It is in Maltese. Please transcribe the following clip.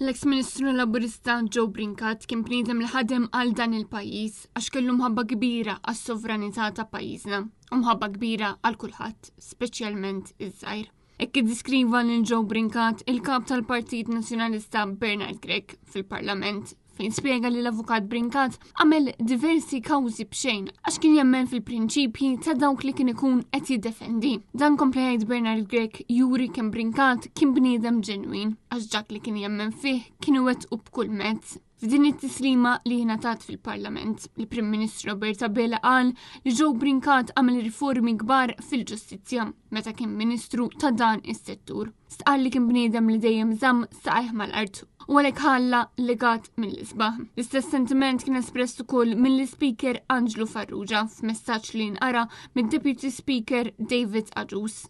L-eks Ministru Laburista Joe Brincat kien bniedem li ħadem għal dan il-pajjiż għax kellu mħabba kbira għas-sovranità ta' pajjiżna u mħabba kbira għal kulħadd, speċjalment iż-żgħir. Hekk iddiskriva lil Joe Brincat il-kap tal-Partit Nazzjonalista Bernard Gregg fil-Parlament fejn spjega li l-avukat Brincat għamel diversi kawżi b'xejn għax kien jemmen fil-prinċipji ta' dawk li kien ikun qed jiddefendi. Dan kompli jgħid Bernard Gregg juri kemm Brincat kien bniedem ġenwin għax dak li kien jemmen fih kien iwettqu b'kull mezz. F'din it-tislima li ngħatat fil-Parlament, il-Prim Ministru Roberta Bela qal li Joe Brincat għamel riformi kbar fil-ġustizzja meta kien Ministru ta' dan is-settur. Stqal li kien bniedem li dejjem żamm saqajh mal-art u għalhekk ħalla legat mill-isbaħ. L-istess sentiment kien espress ukoll mill-Speaker Angelo Farrugia f'messaġġ li nqara mid-Deputy Speaker David Agius.